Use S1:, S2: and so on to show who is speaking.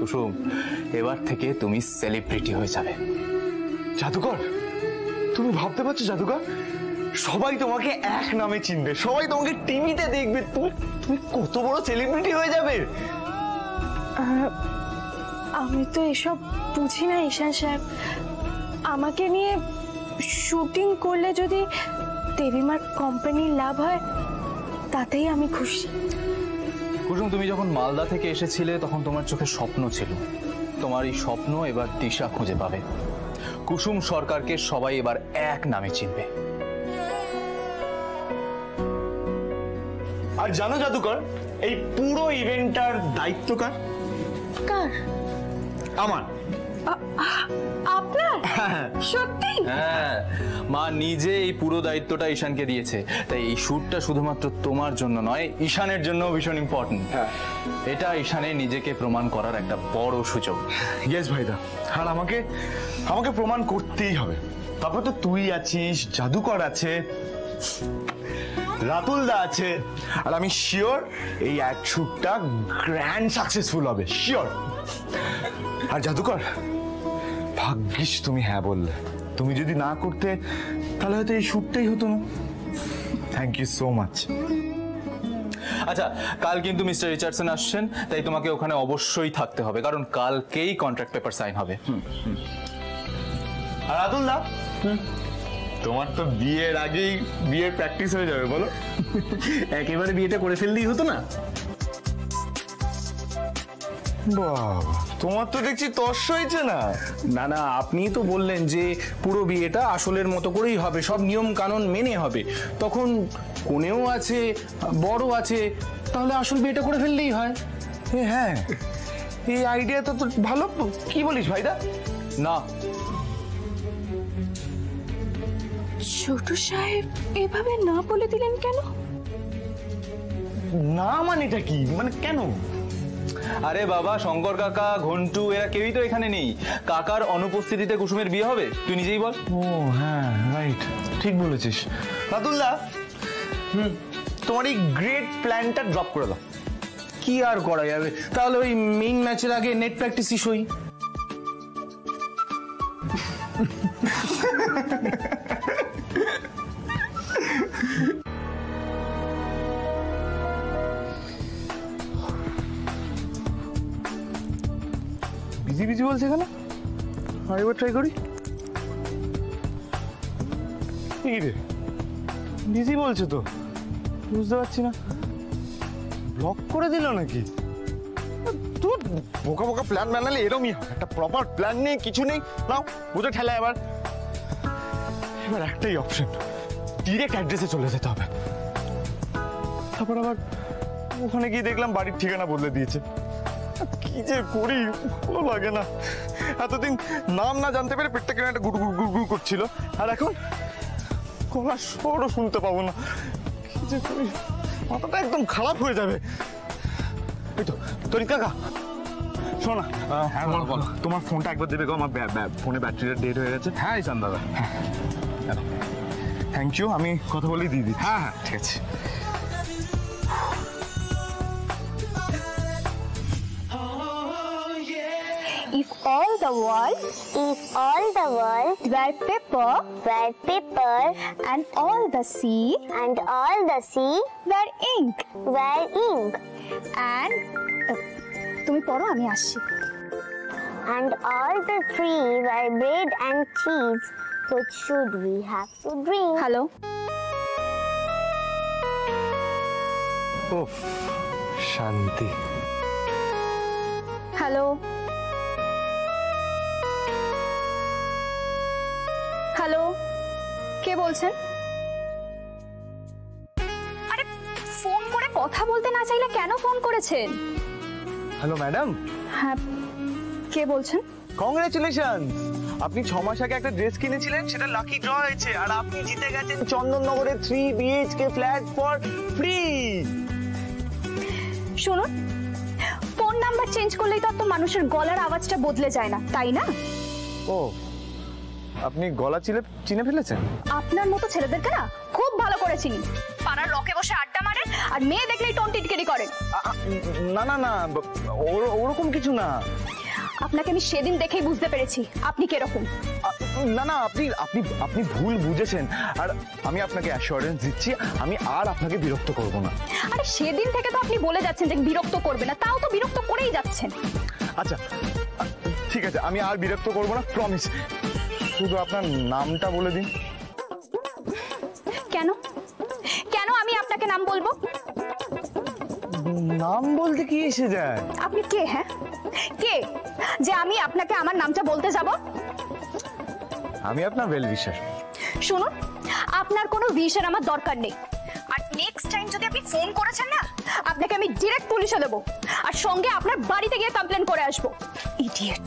S1: কুসুম, এবার থেকে তুমি সেলিব্রিটি হয়ে যাবে।
S2: জাদুকর, তুমি ভাবতে পারছো জাদুকর, সবাই তোমাকে এক নামে চিনবে, সবাই তোমাকে টিভিতে দেখবে, তুমি কত বড় সেলিব্রিটি হয়ে যাবে।
S3: আমি তো এসব বুঝি না ঈশান সাহেব। আমাকে নিয়ে শুটিং করলে যদি দেবীমার কোম্পানির লাভ হয় তাতেই আমি খুশি।
S1: কুসুম, তুমি যখন মালদা থেকে এসেছিলে তখন তোমার চোখে স্বপ্ন ছিল, তোমার এই স্বপ্ন এবার দিশা খুঁজে পাবে। কুসুম সরকারকে সবাই এবার এক নামে চিনবে।
S2: আর জানো জাদুকর, এই পুরো ইভেন্টটার দায়িত্ব কার?
S3: কার?
S2: আমার।
S3: আপনার? সত্যি?
S1: হ্যাঁ, মা নিজে এই পুরো দায়িত্বটা ঈশানকে দিয়েছে। তাই এই শ্যুটটা শুধুমাত্র তোমার জন্য নয়, ঈশানের জন্য ভীষণ ইম্পর্টেন্ট। এটা ঈশানের নিজেকে প্রমাণ করার একটা বড় সুযোগ।
S2: ইয়েস ভাইদা, আর আমাকে প্রমাণ করতেই হবে। তারপর তো তুই আছিস, জাদুকর আছে, রাতুলদা আছে, আর আমি শিওর এই অ্যাড শ্যুটটা গ্র্যান্ড সাকসেসফুল হবে, শিওর। আর জাদুকর, ভাগ্যিস তুমি হ্যাঁ বললে। তুমি যদি না করতে তাহলে হয়তো এই শ্যুটটাই হতো না। Thank you so much.
S1: আচ্ছা, কাল কিন্তু মিস্টার রিচার্ডসন আসছেন, তাই তোমাকে ওখানে অবশ্যই থাকতে হবে, কারণ কালকেই কন্ট্রাক্ট পেপার সাইন হবে।
S2: আর রাতুলদা, তোমার তো বিয়ের আগেই বিয়ের প্র্যাকটিস হয়ে যাবে, বলো?
S4: একেবারে বিয়েটা করে ফেললেই হতো না?
S2: বাবা, তোমার তো দেখছি তর্স হয়েছে না।
S4: না না, আপনিই তো বললেন যে পুরো বিয়েটা আসলের মতো করেই হবে, সব নিয়ম কানুন মেনে হবে। তখন কোনেও আছে, বড় আছে, তাহলে আসল বিয়েটা করে ফেললেই হয়।
S2: হ্যাঁ, এই আইডিয়া তো ভালো। কি বলিস ভাইদা?
S1: না,
S3: ছোট সাহেব এভাবে না বলে দিলেন কেন?
S2: না মানেটা কি? মানে কেন?
S1: আরে বাবা, শঙ্কর কাকা, ঘন্টু এরা কেউই তো এখানে নেই। কাকার অনুপস্থিতিতে কুসুমের বিয়ে হবে? তুই নিজেই বল।
S2: ও হ্যাঁ, রাইট, ঠিক বলেছিস। রাতুলদা, তোমার এই গ্রেট প্ল্যানটা ড্রপ করে দাও।
S4: কি আর করা যাবে, তাহলে ওই মেইন ম্যাচের আগে নেট প্র্যাকটিসই সই।
S2: বিজি বিজি বলছে কেন? আরেকবার ট্রাই করি। কি রে, বিজি বলছে তো, বুঝতে পারছি না। ব্লক করে দিল নাকি? তুই বোকা বোকা প্ল্যান বানালে এরমই হয়। একটা প্রপার প্ল্যান নেই, কিছু নেই। নাও বুঝে ঠেলা। এবার একটাই অপশন, ডিরেক্ট অ্যাড্রেসে চলে যেতে হবে। তারপর আবার ওখানে গিয়ে দেখলাম বাড়ির ঠিকানা বদলে দিয়েছে। কি যে করি, ভালো লাগে না। এতদিন নাম না জানতে পেরে পেটটা কেন একটা গুড় গুড় গুড় গুড় করছিল, আর এখন গলার স্বরও শুনতে পাবো না। কি যে করি, মাথাটা একদম খারাপ হয়ে যাবে। এই তো তরিক কাকা, শোনা, তোমার ফোনটা একবার দেবে গো, আমার ফোনে ব্যাটারিটা ডেড হয়ে গেছে।
S4: হ্যাঁ ঈশান দাদা,
S2: থ্যাংক ইউ, আমি কথা বলেই দিয়ে দিই। হ্যাঁ হ্যাঁ, ঠিক আছে।
S5: If all the world were paper,
S3: and all the sea
S5: were ink,
S3: and তুমি পড়ো, আমি আসছি।
S5: and all the tree were bread and cheese, what should we have to drink?
S3: Hello,
S2: ওফ, শান্তি।
S3: হ্যালো, হ্যালো, কে বলছেন? আরে ফোন করে কথা বলতে না চাইলে কেন ফোন করেছেন?
S2: Hello madam.
S3: হ্যাঁ, কে বলছেন?
S2: কংগ্রেচুলেশন, আপনি 6 মাস আগে একটা ড্রেস কিনেছিলেন, সেটা লাকি ড্র হয়েছে, আর আপনি জিতে গেছেন চন্দননগরের 3 BHK ফ্ল্যাট ফর ফ্রি।
S3: শুনুন, ফোন নাম্বার চেঞ্জ করলেই তো তো মানুষের গলার আওয়াজটা বদলে যায় না, তাই না?
S2: ও, আপনি গলা চিনে ফেলেছেন?
S3: আপনার মতো ছেলেদেরকে না খুব ভালো করে চিনি। পাড়ার রকে বসে আড্ডা মারেন
S6: আর মেয়ে দেখলেই টোন টিটকেরি করেন।
S2: না না না, ওরকম কিছু না।
S6: আপনাকে আমি সেদিন দেখেই বুঝতে পেরেছি আপনি কিরকম।
S2: না না, আপনি আপনি আপনি ভুল বুঝেছেন। আর আমি আপনাকে অ্যাসিওরেন্স দিচ্ছি, আমি আর আপনাকে বিরক্ত করব না।
S6: আরে সেদিন থেকে তো আপনি বলে যাচ্ছেন যে বিরক্ত করবে না, তাও তো বিরক্ত করেই যাচ্ছেন।
S2: আচ্ছা ঠিক আছে, আমি আর বিরক্ত করব না, প্রমিস। শুধু আপনার নামটা বলে দিন।
S6: কেন কেন আমি আপনাকে নাম বলবো?
S2: নাম বলতে কি এসে যায়?
S6: আপনি কে? হ্যাঁ কে যে আমি আপনাকে আমার নামটা বলতে যাব?
S2: আমি আপনার ওয়েল উইশার।
S6: শুনুন, আপনার কোনো উইশের আমার দরকার নেই। আর নেক্সট টাইম যদি আপনি ফোন করেছেন না, আপনাকে আমি ডিরেক্ট পুলিশে দেবো, আর সঙ্গে আপনার বাড়িতে গিয়ে কমপ্লেন করে আসবো। ইডিয়েট।